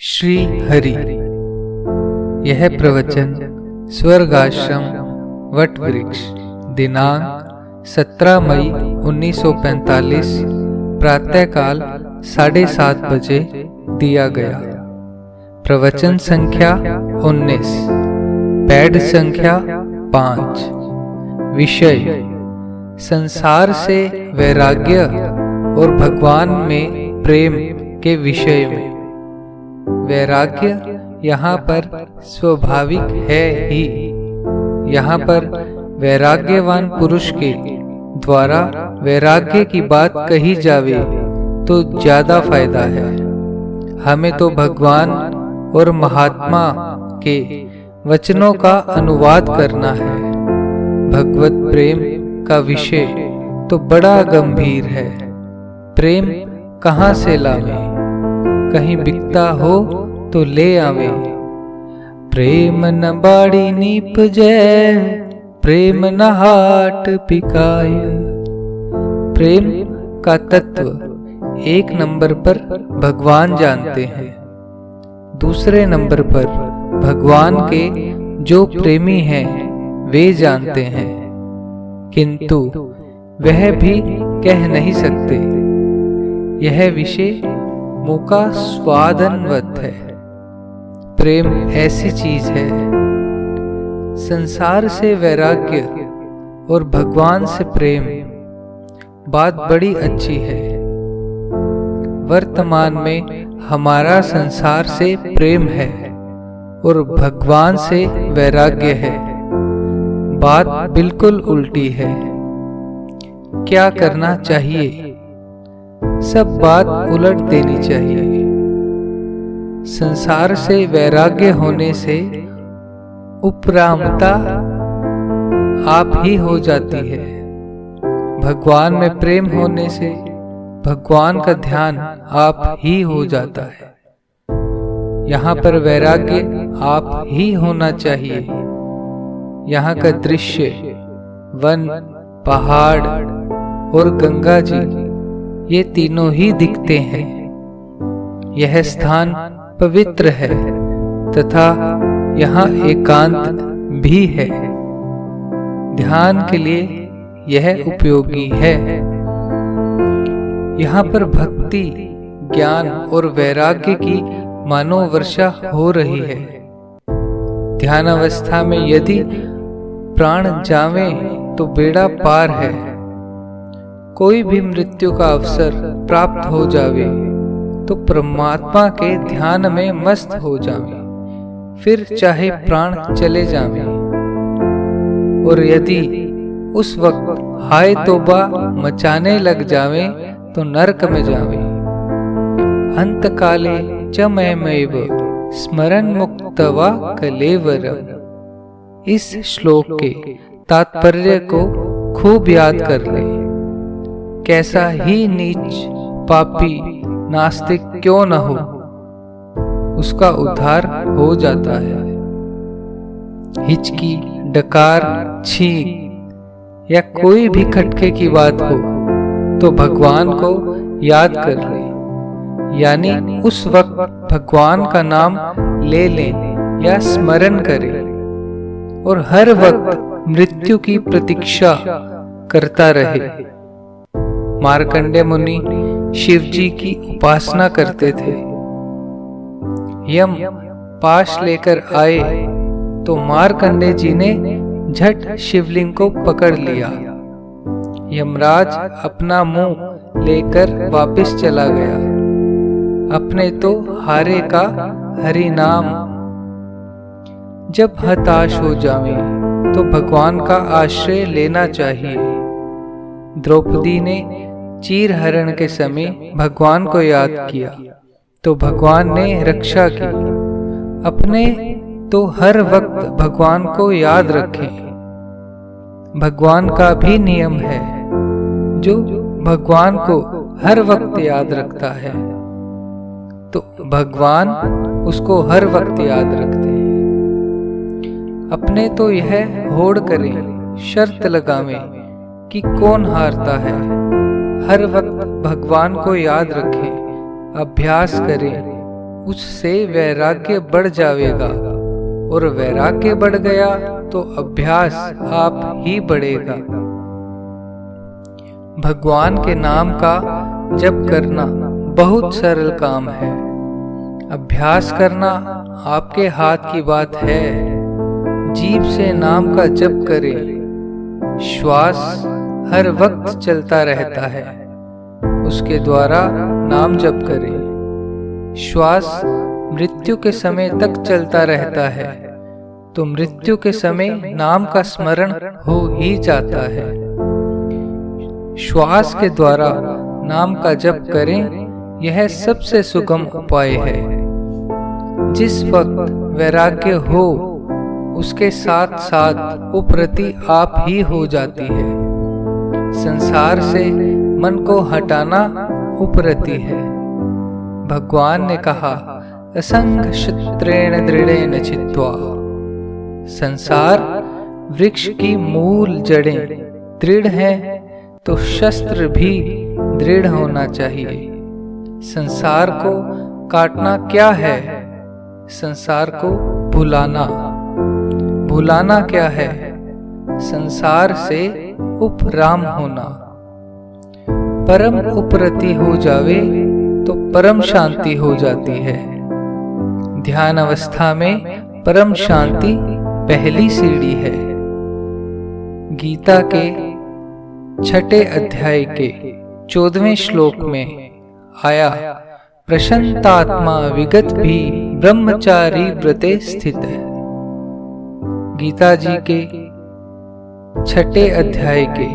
श्री हरि। यह प्रवचन स्वर्गाश्रम वट वृक्ष दिनांक 17 मई 1945 प्रातःकाल 7:30 बजे दिया गया। प्रवचन संख्या 19, पैड संख्या 5। विषय संसार से वैराग्य और भगवान में प्रेम के विषय में। वैराग्य यहाँ पर स्वाभाविक है ही। यहाँ पर वैराग्यवान पुरुष के द्वारा वैराग्य की बात कही जावे तो ज्यादा फायदा है। हमें तो भगवान और महात्मा के वचनों का अनुवाद करना है। भगवत प्रेम का विषय तो बड़ा गंभीर है। प्रेम कहाँ से लावे? कहीं बिकता हो तो ले आवे। प्रेम न बाड़ी नीप जय, प्रेम न हाट बिकाय। प्रेम का तत्व एक नंबर पर भगवान जानते हैं, दूसरे नंबर पर भगवान के जो प्रेमी हैं वे जानते हैं, किंतु वह भी कह नहीं सकते। यह विषय मुका स्वादनवत है। प्रेम ऐसी चीज है। संसार से वैराग्य और भगवान से प्रेम, बात बड़ी अच्छी है। वर्तमान में हमारा संसार से प्रेम है और भगवान से वैराग्य है। बात बिल्कुल उल्टी है। क्या करना चाहिए? सब बात उलट देनी चाहिए। संसार से वैराग्य होने से उपरामता आप ही हो जाती है। भगवान में प्रेम होने से भगवान का ध्यान आप ही हो जाता है। यहाँ पर वैराग्य आप ही होना चाहिए। यहाँ का दृश्य, वन, पहाड़ और गंगा जी, ये तीनों ही दिखते हैं। यह स्थान पवित्र है तथा यहाँ एकांत भी है। ध्यान के लिए यह उपयोगी है। यहाँ पर भक्ति, ज्ञान और वैराग्य की मानो वर्षा हो रही है। ध्यान अवस्था में यदि प्राण जावे तो बेड़ा पार है। कोई भी मृत्यु का अवसर प्राप्त हो जावे तो परमात्मा के ध्यान में मस्त हो जावे, फिर चाहे प्राण चले जावे। और यदि उस वक्त हाय तौबा मचाने लग जावे तो नरक में जावे। अंत काले च मयमेव स्मरण मुक्तवा कलेवरम। इस श्लोक के तात्पर्य को खूब याद कर ले। कैसा ही नीच पापी नास्तिक क्यों न हो, उसका उद्धार हो जाता है। हिचकी, डकार, छींक या कोई भी खटके की बात हो तो भगवान को याद कर ले, यानी उस वक्त भगवान का नाम ले लें या स्मरण करें और हर वक्त मृत्यु की प्रतीक्षा करता रहे। मार्कंडेय मुनि शिव जी की उपासना करते थे। यम पाश लेकर आए तो मार्कंडेय जी ने झट शिवलिंग को पकड़ लिया। यमराज अपना मुंह लेकर वापस चला गया। अपने तो हारे का हरि नाम। जब हताश हो जावे तो भगवान का आश्रय लेना चाहिए। द्रौपदी ने चीर हरण के समय भगवान को याद किया तो भगवान ने रक्षा की। अपने तो हर वक्त भगवान को याद रखें। भगवान का भी नियम है, जो भगवान को हर वक्त याद रखता है तो भगवान उसको हर वक्त याद रखते हैं। अपने तो यह होड़ करें, शर्त लगावें कि कौन हारता है। हर वक्त भगवान को याद रखें, अभ्यास करें उससे वैराग्य बढ़ जाएगा, और वैराग्य बढ़ गया तो अभ्यास आप ही बढ़ेगा। भगवान के नाम का जप करना बहुत सरल काम है। अभ्यास करना आपके हाथ की बात है। जीभ से नाम का जप करें। श्वास हर वक्त चलता रहता है, उसके द्वारा नाम जप करें। श्वास मृत्यु के समय तक चलता रहता है, तो मृत्यु के समय नाम का स्मरण हो ही जाता है। श्वास के द्वारा नाम का जप करें, यह सबसे सुगम उपाय है। जिस वक्त वैराग्य हो, उसके साथ साथ उपरति आप ही हो जाती है। संसार से मन को हटाना उपरति है। भगवान ने कहा, असंग शस्त्रेण दृढ़ेन चित्वा। संसार वृक्ष की मूल जड़ें दृढ़ हैं, तो शस्त्र भी दृढ़ होना चाहिए। संसार को काटना क्या है? संसार को भुलाना। भुलाना क्या है? संसार से उपराम होना। परम उपरति हो जावे तो परम शांति हो जाती है। ध्यान अवस्था में परम शांति पहली सीढ़ी है। गीता के 6 अध्याय के 14वें श्लोक में आया, प्रशांतात्मा विगत भी ब्रह्मचारी व्रते स्थित है। गीता जी के 6 अध्याय के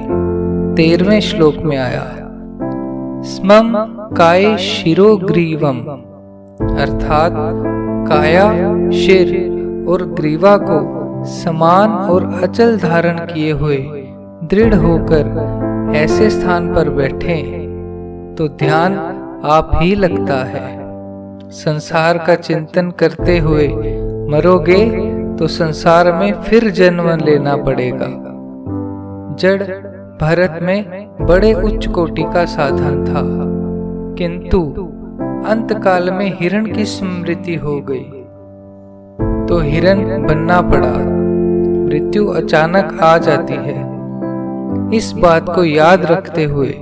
13वें श्लोक में आया, स्मम काय शिरोग्रीवम, अर्थात काया, शिर और ग्रीवा को समान और अचल धारण किए हुए दृढ़ होकर ऐसे स्थान पर बैठे तो ध्यान आप ही लगता है। संसार का चिंतन करते हुए मरोगे तो संसार में फिर जन्म लेना पड़ेगा। जड़ भारत में बड़े उच्च कोटि का साधन था, किंतु अंतकाल में हिरण की स्मृति हो गई तो हिरण बनना पड़ा। मृत्यु अचानक आ जाती है। इस बात को याद रखते हुए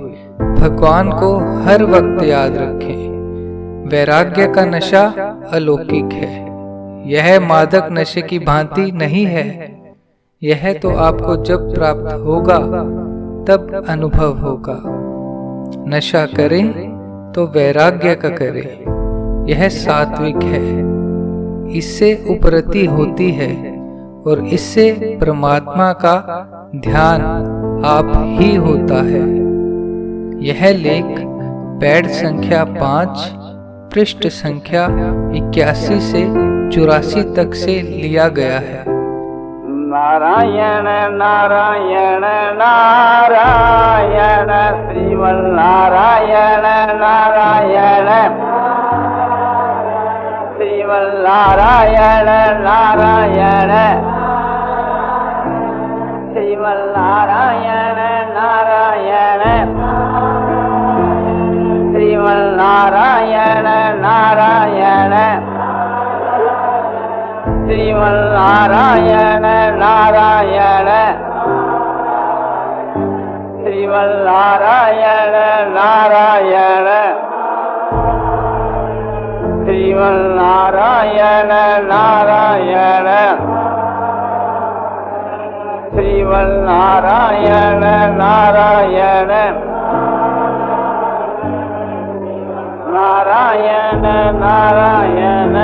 भगवान को हर वक्त याद रखें। वैराग्य का नशा अलौकिक है। यह मादक नशे की भांति नहीं है। यह तो आपको जब प्राप्त होगा तब अनुभव होगा। नशा करें तो वैराग्य का करें। यह सात्विक है। इससे उपरति होती है और इससे परमात्मा का ध्यान आप ही होता है। यह लेख पैड संख्या 5 पृष्ठ संख्या 81 से 84 तक से लिया गया है। नारायण नारायण नारायण श्रीमन्नारायण नारायण श्रीमन्नारायण नारायण श्रीमन्नारायण नारायण श्रीमन्नारायण नारायण श्रीमन्नारायण नारायण श्रीमन्नारायण नारायण श्रीमन्नारायण नारायण श्रीमन्नारायण नारायण नारायण नारायण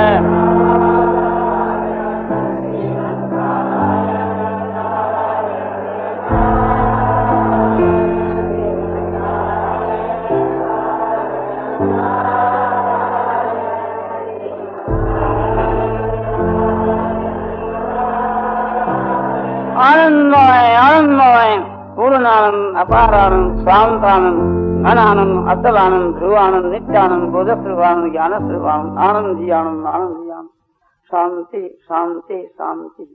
आनंदमय आनंदमय पूर्णानंद अपारानंद शांतानंद घनानंद अतलानंद ध्रुवानंद नित्यानंद बोधस्वरूपानंद ज्ञानस्वरूपानंद आनंदी आनंद आनंदी आनंद शांति शांति शांति।